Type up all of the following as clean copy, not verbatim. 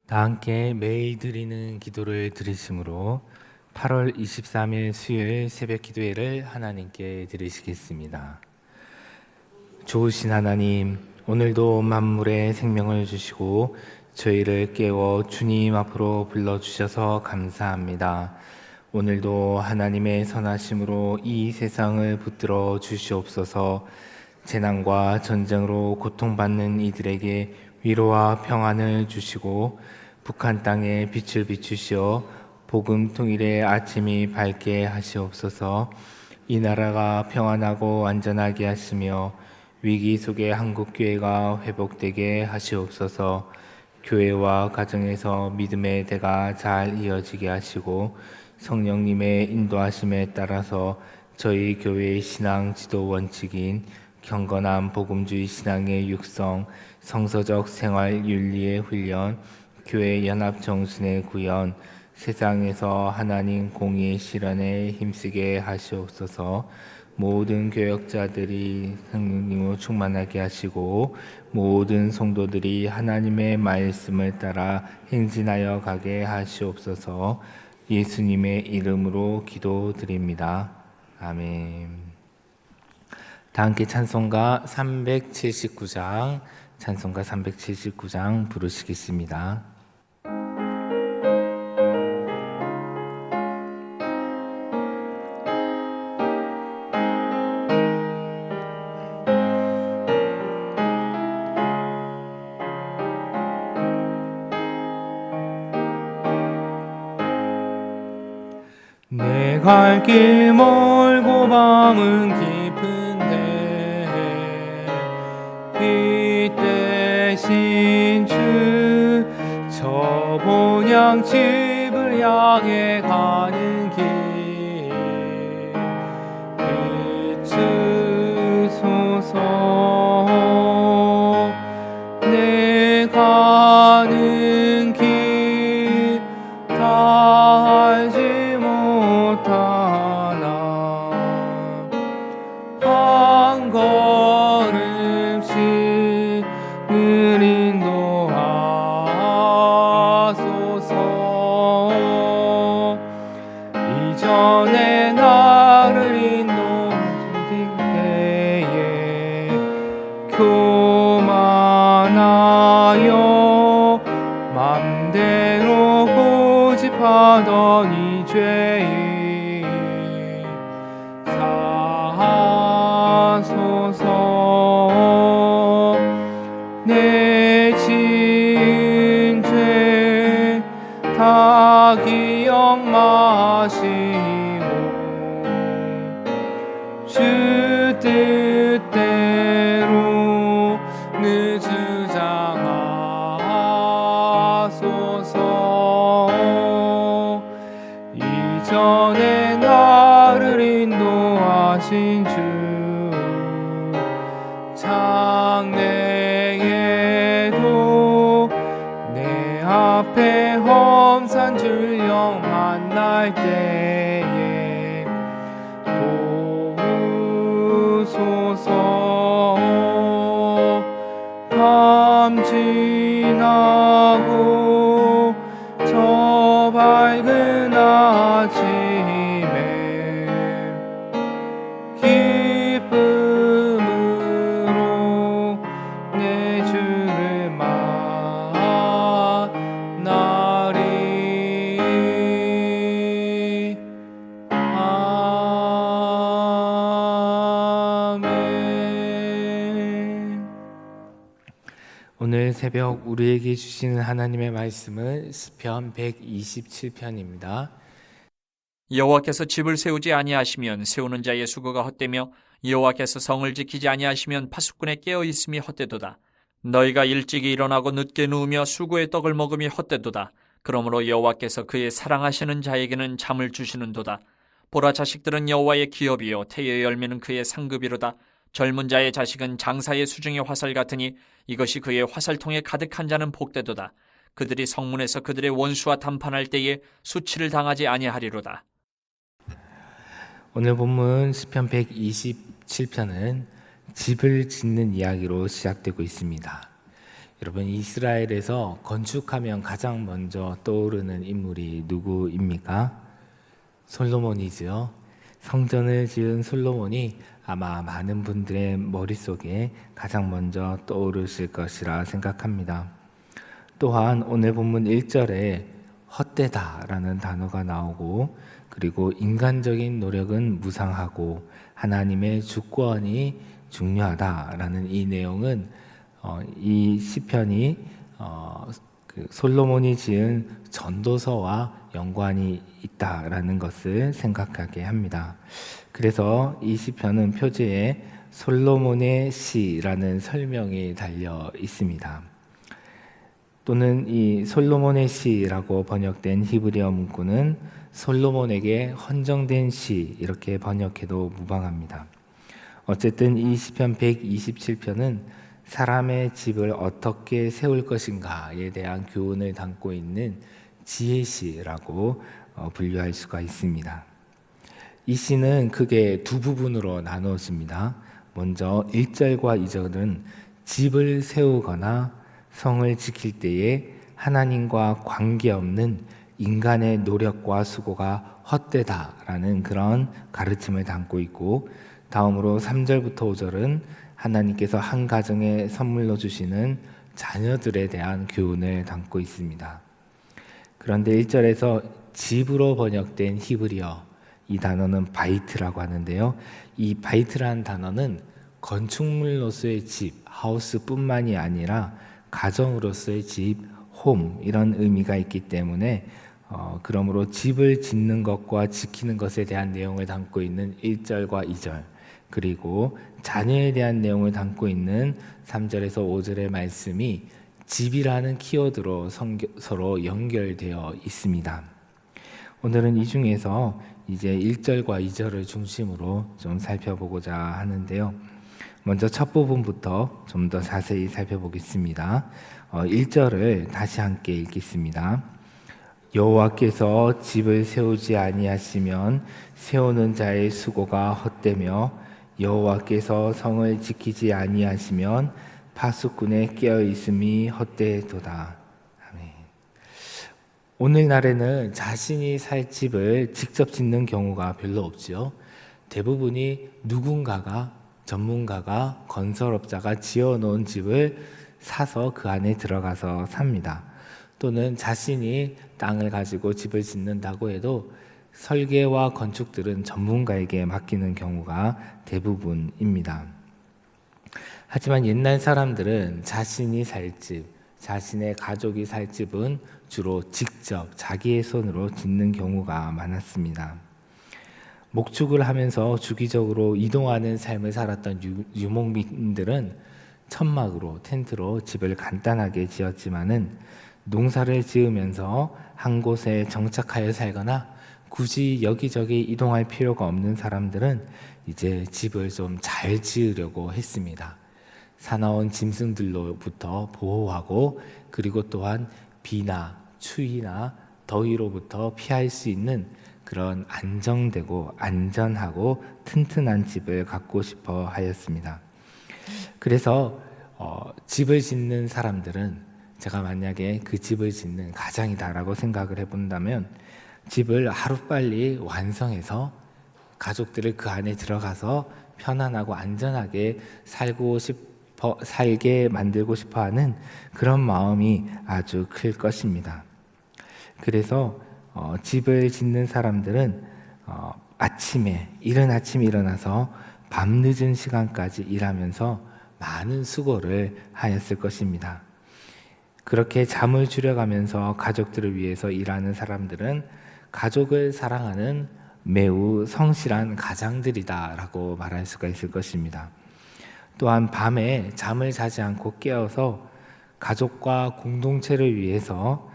다 함께 매일 드리는 기도를 드리심으로 8월 23일 수요일 새벽 기도회를 하나님께 드리시겠습니다. 좋으신 하나님, 오늘도 만물에 생명을 주시고 저희를 깨워 주님 앞으로 불러주셔서 감사합니다. 오늘도 하나님의 선하심으로 이 세상을 붙들어 주시옵소서. 재난과 전쟁으로 고통받는 이들에게 위로와 평안을 주시고 북한 땅에 빛을 비추시어 복음 통일의 아침이 밝게 하시옵소서. 이 나라가 평안하고 안전하게 하시며 위기 속에 한국교회가 회복되게 하시옵소서. 교회와 가정에서 믿음의 대가 잘 이어지게 하시고 성령님의 인도하심에 따라서 저희 교회의 신앙 지도 원칙인 경건한 복음주의 신앙의 육성, 성서적 생활 윤리의 훈련, 교회 연합 정신의 구현, 세상에서 하나님 공의의 실현에 힘쓰게 하시옵소서. 모든 교역자들이 성령님으로 충만하게 하시고 모든 성도들이 하나님의 말씀을 따라 행진하여 가게 하시옵소서. 예수님의 이름으로 기도드립니다. 아멘. 다 함께 찬송가 379장 부르시겠습니다. 내 갈 길 멀고 밤은 깊은데 빛 대신 주 저 본향 집을 향해 가는 길 비추소서. 내 가는 길 다 알지 못하나 한 걸음씩 늘 인도하소서. 이전에 나를 인도하실 때에 교만하여 맘대로 고집하던 이 죄인 사하소서. 내 지은 죄 다 기억 마시고 주 뜻대로 늘 주장하소서. 이전에 나를 인도하신 주 장래에도 내 앞에 험산 줄령 만날 때에 도우소서. 밤 지나고 저 밝은 아침에 기쁨으로 내 주를 만나리. 아멘. 오늘 새벽 우리에게 주시는 하나님의 말씀은 시편 127편입니다. 여호와께서 집을 세우지 아니하시면 세우는 자의 수고가 헛되며 여호와께서 성을 지키지 아니하시면 파수꾼의 깨어 있음이 헛되도다. 너희가 일찍이 일어나고 늦게 누우며 수고의 떡을 먹음이 헛되도다. 그러므로 여호와께서 그의 사랑하시는 자에게는 잠을 주시는도다. 보라, 자식들은 여호와의 기업이요 태의 열매는 그의 상급이로다. 젊은 자의 자식은 장사의 수중의 화살 같으니 이것이 그의 화살통에 가득한 자는 복되도다. 그들이 성문에서 그들의 원수와 담판할 때에 수치를 당하지 아니하리로다. 오늘 본문 시편 127편은 집을 짓는 이야기로 시작되고 있습니다. 여러분, 이스라엘에서 건축하면 가장 먼저 떠오르는 인물이 누구입니까? 솔로몬이지요. 성전을 지은 솔로몬이 아마 많은 분들의 머릿속에 가장 먼저 떠오르실 것이라 생각합니다. 또한 오늘 본문 1절에 헛되다라는 단어가 나오고, 그리고 인간적인 노력은 무상하고 하나님의 주권이 중요하다라는 이 내용은 이 시편이 솔로몬이 지은 전도서와 연관이 있다라는 것을 생각하게 합니다. 그래서 이 시편은 표지에 솔로몬의 시라는 설명이 달려 있습니다. 또는 이 솔로몬의 시라고 번역된 히브리어 문구는 솔로몬에게 헌정된 시 이렇게 번역해도 무방합니다. 어쨌든 이 시편 127편은 사람의 집을 어떻게 세울 것인가에 대한 교훈을 담고 있는 지혜시라고 분류할 수가 있습니다. 이 시는 크게 두 부분으로 나누어집니다. 먼저 1절과 2절은 집을 세우거나 성을 지킬 때에 하나님과 관계없는 인간의 노력과 수고가 헛되다라는 그런 가르침을 담고 있고, 다음으로 3절부터 5절은 하나님께서 한 가정에 선물로 주시는 자녀들에 대한 교훈을 담고 있습니다. 그런데 1절에서 집으로 번역된 히브리어, 이 단어는 바이트라고 하는데요. 이 바이트라는 단어는 건축물로서의 집, 하우스뿐만이 아니라 가정으로서의 집, 홈 이런 의미가 있기 때문에 그러므로 집을 짓는 것과 지키는 것에 대한 내용을 담고 있는 1절과 2절, 그리고 자녀에 대한 내용을 담고 있는 3절에서 5절의 말씀이 집이라는 키워드로 서로 연결되어 있습니다. 오늘은 이 중에서 이제 1절과 2절을 중심으로 좀 살펴보고자 하는데요. 먼저 첫 부분부터 좀 더 자세히 살펴보겠습니다. 1절을 다시 함께 읽겠습니다. 여호와께서 집을 세우지 아니하시면 세우는 자의 수고가 헛되며 여호와께서 성을 지키지 아니하시면 파수꾼의 깨어 있음이 헛되도다. 아멘. 오늘날에는 자신이 살 집을 직접 짓는 경우가 별로 없지요. 대부분이 누군가가, 전문가가, 건설업자가 지어놓은 집을 사서 그 안에 들어가서 삽니다. 또는 자신이 땅을 가지고 집을 짓는다고 해도 설계와 건축들은 전문가에게 맡기는 경우가 대부분입니다. 하지만 옛날 사람들은 자신이 살 집, 자신의 가족이 살 집은 주로 직접 자기의 손으로 짓는 경우가 많았습니다. 목축을 하면서 주기적으로 이동하는 삶을 살았던 유목민들은 천막으로, 텐트로 집을 간단하게 지었지만은 농사를 지으면서 한 곳에 정착하여 살거나 굳이 여기저기 이동할 필요가 없는 사람들은 이제 집을 좀 잘 지으려고 했습니다. 사나운 짐승들로부터 보호하고, 그리고 또한 비나 추위나 더위로부터 피할 수 있는 그런 안정되고 안전하고 튼튼한 집을 갖고 싶어 하였습니다. 그래서 집을 짓는 사람들은, 제가 만약에 그 집을 짓는 가장이다라고 생각을 해본다면 집을 하루빨리 완성해서 가족들을 그 안에 들어가서 편안하고 안전하게 살게 만들고 싶어 하는 그런 마음이 아주 클 것입니다. 그래서 집을 짓는 사람들은 이른 아침에 일어나서 밤늦은 시간까지 일하면서 많은 수고를 하였을 것입니다. 그렇게 잠을 줄여가면서 가족들을 위해서 일하는 사람들은 가족을 사랑하는 매우 성실한 가장들이다라고 말할 수가 있을 것입니다. 또한 밤에 잠을 자지 않고 깨어서 가족과 공동체를 위해서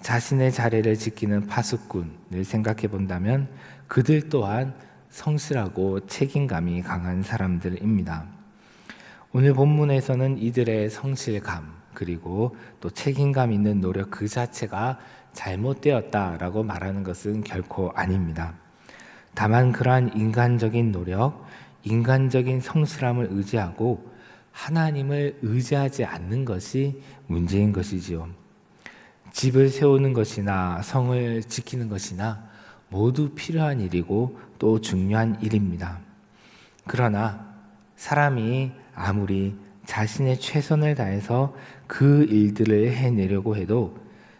자신의 자리를 지키는 파수꾼을 생각해 본다면 그들 또한 성실하고 책임감이 강한 사람들입니다. 오늘 본문에서는 이들의 성실감, 그리고 또 책임감 있는 노력 그 자체가 잘못되었다라고 말하는 것은 결코 아닙니다. 다만 그러한 인간적인 노력, 인간적인 성실함을 의지하고 하나님을 의지하지 않는 것이 문제인 것이지요. 집을 세우는 것이나 성을 지키는 것이나 모두 필요한 일이고 또 중요한 일입니다. 그러나 사람이 아무리 자신의 최선을 다해서 그 일들을 해내려고 해도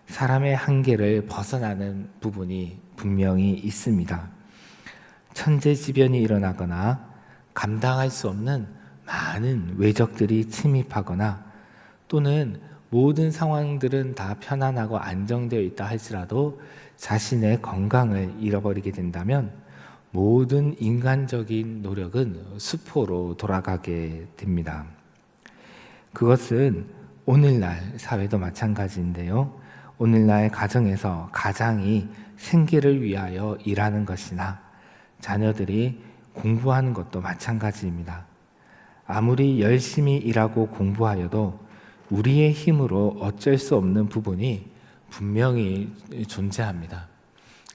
사람의 한계를 벗어나는 부분이 분명히 있습니다. 천재지변이 일어나거나 감당할 수 없는 많은 외적들이 침입하거나 또는 모든 상황들은 다 편안하고 안정되어 있다 할지라도 자신의 건강을 잃어버리게 된다면 모든 인간적인 노력은 수포로 돌아가게 됩니다. 그것은 오늘날 사회도 마찬가지인데요. 오늘날 가정에서 가장이 생계를 위하여 일하는 것이나 자녀들이 공부하는 것도 마찬가지입니다. 아무리 열심히 일하고 공부하여도 우리의 힘으로 어쩔 수 없는 부분이 분명히 존재합니다.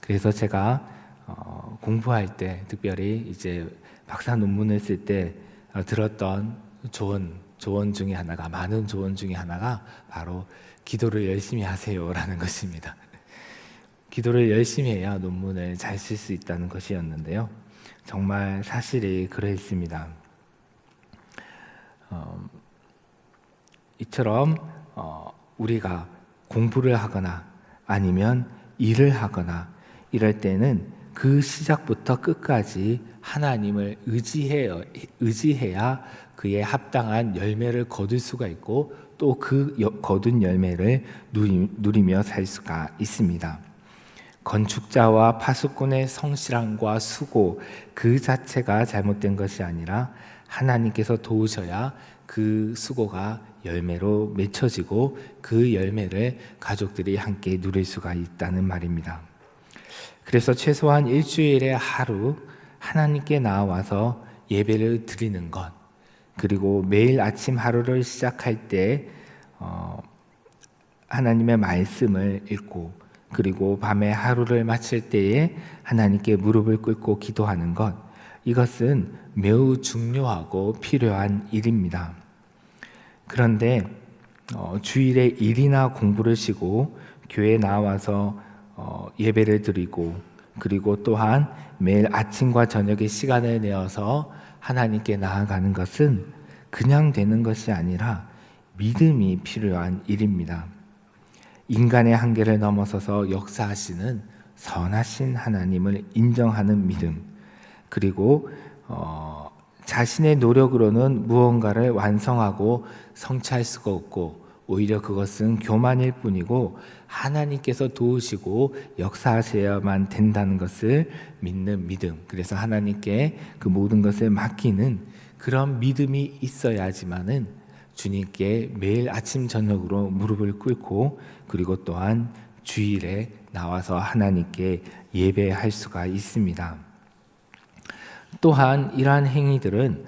그래서 제가 공부할 때, 특별히 이제 박사 논문을 쓸 때 들었던 조언 중에 하나가, 많은 조언 중에 하나가 바로 기도를 열심히 하세요라는 것입니다. 기도를 열심히 해야 논문을 잘 쓸 수 있다는 것이었는데요. 정말 사실이 그랬습니다. 이처럼 우리가 공부를 하거나 아니면 일을 하거나 이럴 때는 그 시작부터 끝까지 하나님을 의지해야 그의 합당한 열매를 거둘 수가 있고 또 그 거둔 열매를 누리며 살 수가 있습니다. 건축자와 파수꾼의 성실함과 수고 그 자체가 잘못된 것이 아니라 하나님께서 도우셔야 그 수고가 열매로 맺혀지고 그 열매를 가족들이 함께 누릴 수가 있다는 말입니다. 그래서 최소한 일주일에 하루 하나님께 나와서 예배를 드리는 것, 그리고 매일 아침 하루를 시작할 때 하나님의 말씀을 읽고 그리고 밤에 하루를 마칠 때에 하나님께 무릎을 꿇고 기도하는 것, 이것은 매우 중요하고 필요한 일입니다. 그런데 주일에 일이나 공부를 쉬고 교회에 나와서 예배를 드리고 그리고 또한 매일 아침과 저녁에 시간을 내어서 하나님께 나아가는 것은 그냥 되는 것이 아니라 믿음이 필요한 일입니다. 인간의 한계를 넘어서서 역사하시는 선하신 하나님을 인정하는 믿음, 그리고 자신의 노력으로는 무언가를 완성하고 성취할 수가 없고 오히려 그것은 교만일 뿐이고 하나님께서 도우시고 역사하셔야만 된다는 것을 믿는 믿음, 그래서 하나님께 그 모든 것을 맡기는 그런 믿음이 있어야지만은 주님께 매일 아침 저녁으로 무릎을 꿇고 그리고 또한 주일에 나와서 하나님께 예배할 수가 있습니다. 또한 이러한 행위들은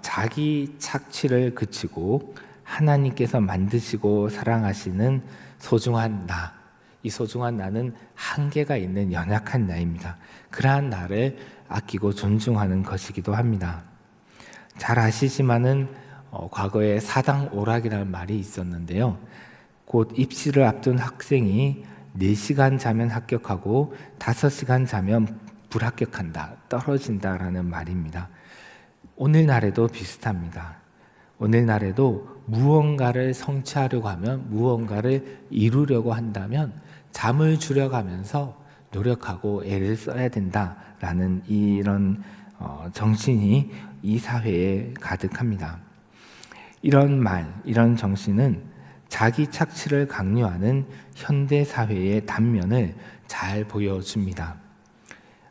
자기 착취를 그치고 하나님께서 만드시고 사랑하시는 소중한 나, 이 소중한 나는 한계가 있는 연약한 나입니다. 그러한 나를 아끼고 존중하는 것이기도 합니다. 잘 아시지만은 과거에 사당 오락이라는 말이 있었는데요. 곧 입시를 앞둔 학생이 4시간 자면 합격하고 5시간 자면 불합격한다, 떨어진다라는 말입니다. 오늘날에도 비슷합니다. 오늘날에도 무언가를 성취하려고 하면, 무언가를 이루려고 한다면 잠을 줄여가면서 노력하고 애를 써야 된다라는 이런 정신이 이 사회에 가득합니다. 이런 말, 이런 정신은 자기 착취를 강요하는 현대 사회의 단면을 잘 보여줍니다.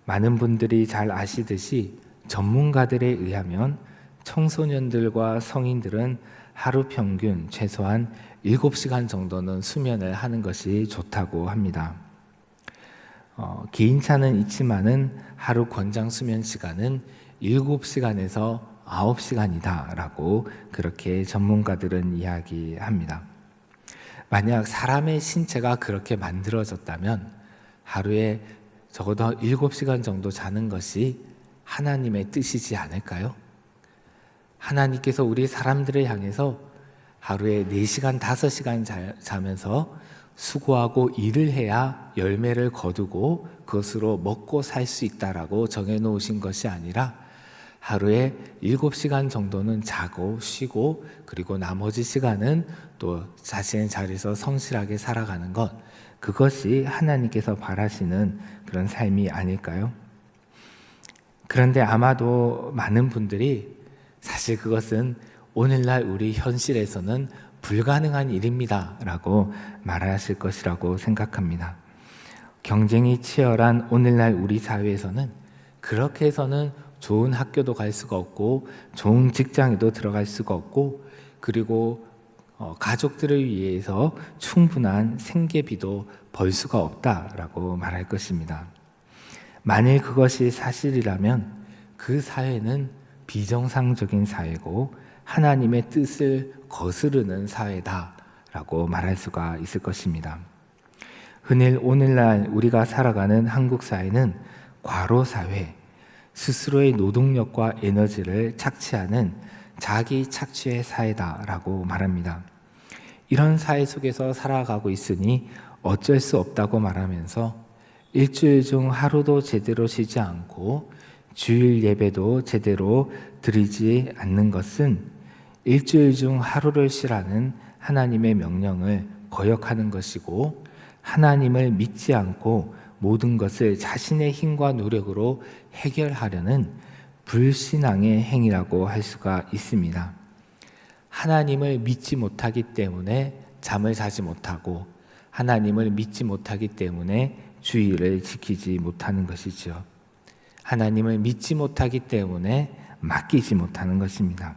많은 분들이 잘 아시듯이 전문가들에 의하면 청소년들과 성인들은 하루 평균 최소한 7시간 정도는 수면을 하는 것이 좋다고 합니다. 개인차는 있지만은 하루 권장 수면 시간은 7시간에서 9시간이다 라고 그렇게 전문가들은 이야기합니다. 만약 사람의 신체가 그렇게 만들어졌다면 하루에 적어도 7시간 정도 자는 것이 하나님의 뜻이지 않을까요? 하나님께서 우리 사람들을 향해서 하루에 4시간, 5시간 자면서 수고하고 일을 해야 열매를 거두고 그것으로 먹고 살 수 있다라고 정해놓으신 것이 아니라 하루에 7시간 정도는 자고 쉬고 그리고 나머지 시간은 또 자신의 자리에서 성실하게 살아가는 것, 그것이 하나님께서 바라시는 그런 삶이 아닐까요? 그런데 아마도 많은 분들이 사실 그것은 오늘날 우리 현실에서는 불가능한 일입니다 라고 말하실 것이라고 생각합니다. 경쟁이 치열한 오늘날 우리 사회에서는 그렇게 해서는 좋은 학교도 갈 수가 없고 좋은 직장에도 들어갈 수가 없고 그리고 가족들을 위해서 충분한 생계비도 벌 수가 없다라고 말할 것입니다. 만일 그것이 사실이라면 그 사회는 비정상적인 사회고 하나님의 뜻을 거스르는 사회다라고 말할 수가 있을 것입니다. 흔히 오늘날 우리가 살아가는 한국 사회는 과로 사회, 스스로의 노동력과 에너지를 착취하는 자기 착취의 사회다라고 말합니다. 이런 사회 속에서 살아가고 있으니 어쩔 수 없다고 말하면서 일주일 중 하루도 제대로 쉬지 않고 주일 예배도 제대로 드리지 않는 것은 일주일 중 하루를 쉬라는 하나님의 명령을 거역하는 것이고 하나님을 믿지 않고 모든 것을 자신의 힘과 노력으로 해결하려는 불신앙의 행위라고 할 수가 있습니다. 하나님을 믿지 못하기 때문에 잠을 자지 못하고 하나님을 믿지 못하기 때문에 주의를 지키지 못하는 것이죠. 하나님을 믿지 못하기 때문에 맡기지 못하는 것입니다.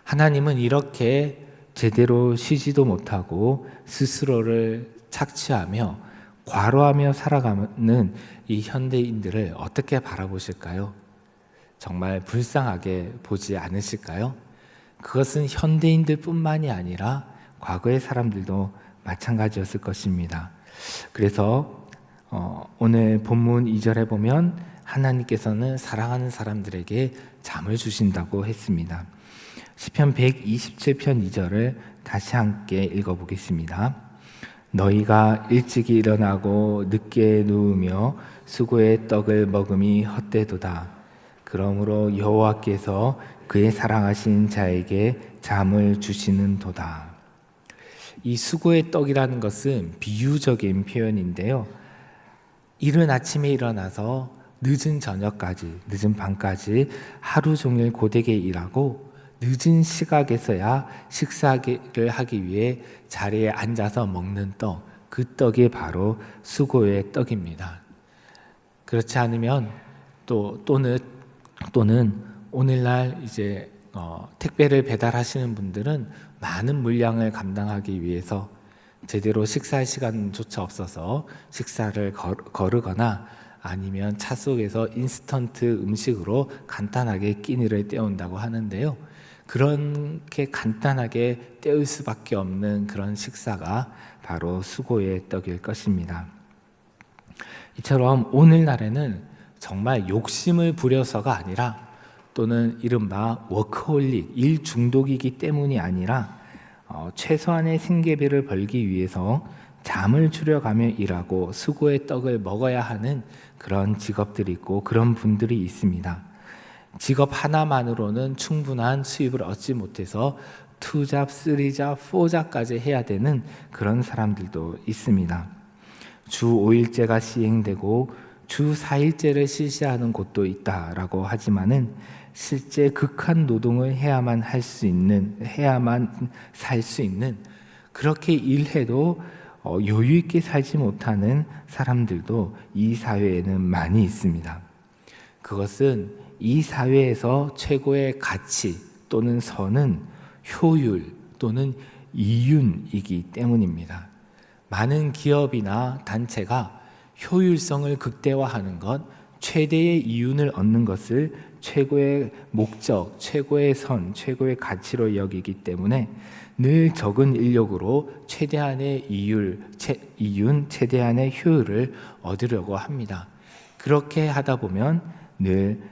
하나님은 이렇게 제대로 쉬지도 못하고 스스로를 착취하며 과로하며 살아가는 이 현대인들을 어떻게 바라보실까요? 정말 불쌍하게 보지 않으실까요? 그것은 현대인들 뿐만이 아니라 과거의 사람들도 마찬가지였을 것입니다. 그래서 오늘 본문 2절에 보면 하나님께서는 사랑하는 사람들에게 잠을 주신다고 했습니다. 시편 127편 2절을 다시 함께 읽어보겠습니다. 너희가 일찍이 일어나고 늦게 누우며 수고의 떡을 먹음이 헛되도다. 그러므로 여호와께서 그의 사랑하신 자에게 잠을 주시는도다. 이 수고의 떡이라는 것은 비유적인 표현인데요. 이른 아침에 일어나서 늦은 저녁까지, 늦은 밤까지 하루 종일 고되게 일하고 늦은 시각에서야 식사를 하기 위해 자리에 앉아서 먹는 떡, 그 떡이 바로 수고의 떡입니다. 그렇지 않으면 또는 오늘날 이제 택배를 배달하시는 분들은 많은 물량을 감당하기 위해서 제대로 식사할 시간조차 없어서 식사를 거르거나 아니면 차 속에서 인스턴트 음식으로 간단하게 끼니를 때운다고 하는데요. 그렇게 간단하게 때울 수밖에 없는 그런 식사가 바로 수고의 떡일 것입니다. 이처럼 오늘날에는 정말 욕심을 부려서가 아니라 또는 이른바 워크홀릭, 일 중독이기 때문이 아니라 최소한의 생계비를 벌기 위해서 잠을 줄여가며 일하고 수고의 떡을 먹어야 하는 그런 직업들이 있고 그런 분들이 있습니다. 직업 하나만으로는 충분한 수입을 얻지 못해서 2잡, 3잡, 4잡까지 해야 되는 그런 사람들도 있습니다. 주 5일제가 시행되고 주 4일제를 실시하는 곳도 있다라고 하지만은 실제 극한 노동을 해야만 살 수 있는 그렇게 일해도 여유 있게 살지 못하는 사람들도 이 사회에는 많이 있습니다. 그것은 이 사회에서 최고의 가치 또는 선은 효율 또는 이윤이기 때문입니다. 많은 기업이나 단체가 효율성을 극대화하는 것, 최대의 이윤을 얻는 것을 최고의 목적, 최고의 선, 최고의 가치로 여기기 때문에 늘 적은 인력으로 최대한의 이윤, 최대한의 효율을 얻으려고 합니다. 그렇게 하다 보면 늘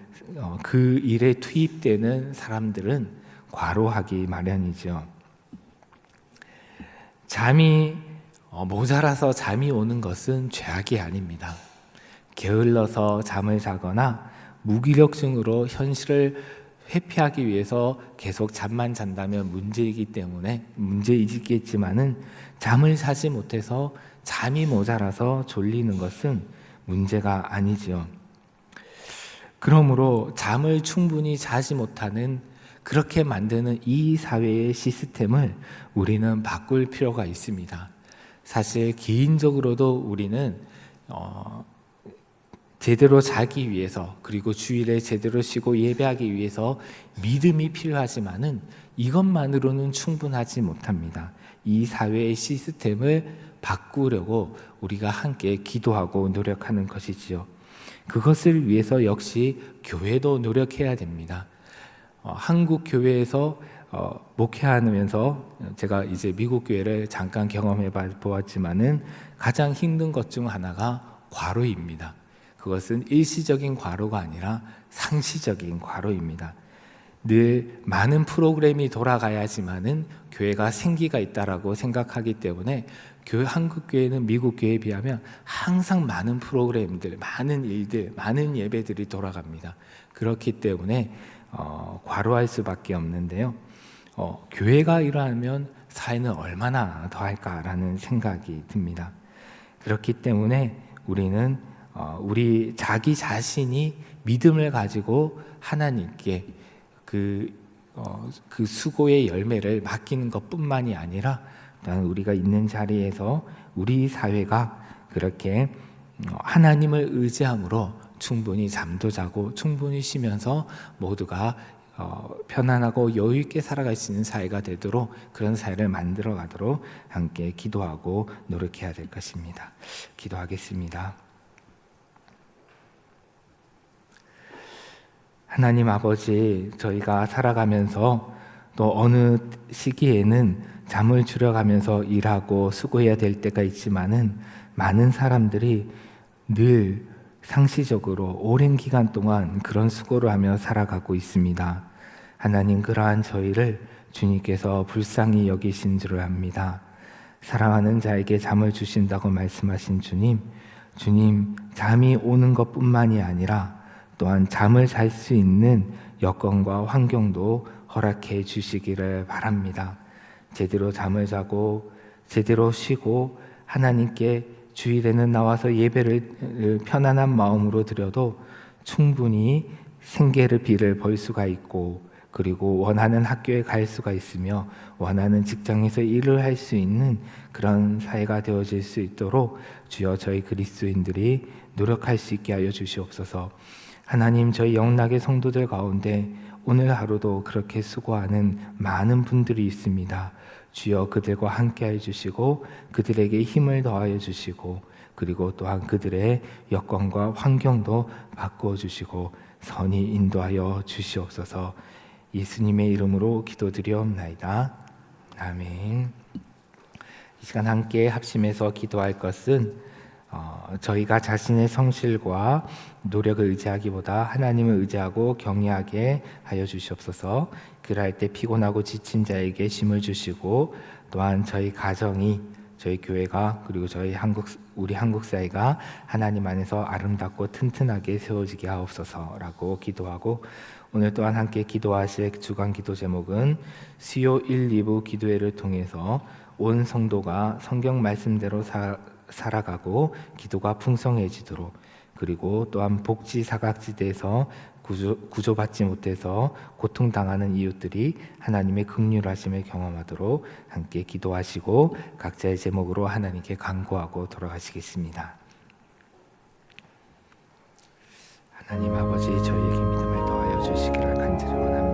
그 일에 투입되는 사람들은 과로하기 마련이죠. 잠이 모자라서 잠이 오는 것은 죄악이 아닙니다. 게을러서 잠을 자거나 무기력증으로 현실을 회피하기 위해서 계속 잠만 잔다면 문제이겠지만은 잠을 자지 못해서 잠이 모자라서 졸리는 것은 문제가 아니지요. 그러므로 잠을 충분히 자지 못하는 그렇게 만드는 이 사회의 시스템을 우리는 바꿀 필요가 있습니다. 사실 개인적으로도 우리는 제대로 자기 위해서, 그리고 주일에 제대로 쉬고 예배하기 위해서 믿음이 필요하지만은 이것만으로는 충분하지 못합니다. 이 사회의 시스템을 바꾸려고 우리가 함께 기도하고 노력하는 것이지요. 그것을 위해서 역시 교회도 노력해야 됩니다. 한국 교회에서 목회하면서 제가 이제 미국 교회를 잠깐 경험해 보았지만은 가장 힘든 것 중 하나가 과로입니다. 그것은 일시적인 과로가 아니라 상시적인 과로입니다. 늘 많은 프로그램이 돌아가야지만은 교회가 생기가 있다라고 생각하기 때문에 한국 교회는 미국 교회에 비하면 항상 많은 프로그램들, 많은 일들, 많은 예배들이 돌아갑니다. 그렇기 때문에 과로할 수밖에 없는데요. 교회가 일어나면 사회는 얼마나 더 할까라는 생각이 듭니다. 그렇기 때문에 우리는 우리 자기 자신이 믿음을 가지고 하나님께 그 수고의 열매를 맡기는 것뿐만이 아니라 우리가 있는 자리에서 우리 사회가 그렇게 하나님을 의지함으로 충분히 잠도 자고 충분히 쉬면서 모두가 편안하고 여유 있게 살아갈 수 있는 사회가 되도록, 그런 사회를 만들어 가도록 함께 기도하고 노력해야 될 것입니다. 기도하겠습니다. 하나님 아버지, 저희가 살아가면서 또 어느 시기에는 잠을 줄여가면서 일하고 수고해야 될 때가 있지만은 많은 사람들이 늘 상시적으로 오랜 기간 동안 그런 수고를 하며 살아가고 있습니다. 하나님, 그러한 저희를 주님께서 불쌍히 여기신 줄을 압니다. 사랑하는 자에게 잠을 주신다고 말씀하신 주님, 잠이 오는 것뿐만이 아니라 또한 잠을 잘 수 있는 여건과 환경도 허락해 주시기를 바랍니다. 제대로 잠을 자고 제대로 쉬고 하나님께 주일에는 나와서 예배를 편안한 마음으로 드려도 충분히 생계를 비를 벌 수가 있고, 그리고 원하는 학교에 갈 수가 있으며 원하는 직장에서 일을 할 수 있는 그런 사회가 되어질 수 있도록 주여 저희 그리스도인들이 노력할 수 있게 하여 주시옵소서. 하나님, 저희 영락의 성도들 가운데 오늘 하루도 그렇게 수고하는 많은 분들이 있습니다. 주여 그들과 함께 해주시고 그들에게 힘을 더하여 주시고, 그리고 또한 그들의 여건과 환경도 바꿔주시고 선히 인도하여 주시옵소서. 예수님의 이름으로 기도드리옵나이다. 아멘. 이 시간 함께 합심해서 기도할 것은 저희가 자신의 성실과 노력을 의지하기보다 하나님을 의지하고 경외하게 하여 주시옵소서. 그럴 때 피곤하고 지친 자에게 힘을 주시고, 또한 저희 가정이, 저희 교회가, 그리고 우리 한국 사회가 하나님 안에서 아름답고 튼튼하게 세워지게 하옵소서라고 기도하고, 오늘 또한 함께 기도하실 주간 기도 제목은 수요 1, 2부 기도회를 통해서 온 성도가 성경 말씀대로 살아가고 기도가 풍성해지도록, 그리고 또한 복지 사각지대에서 구조받지 못해서 고통당하는 이웃들이 하나님의 긍휼하심을 경험하도록 함께 기도하시고 각자의 제목으로 하나님께 간구하고 돌아가시겠습니다. 하나님 아버지, 저희에게 믿음을 더하여 주시기를 간절히 원합니다.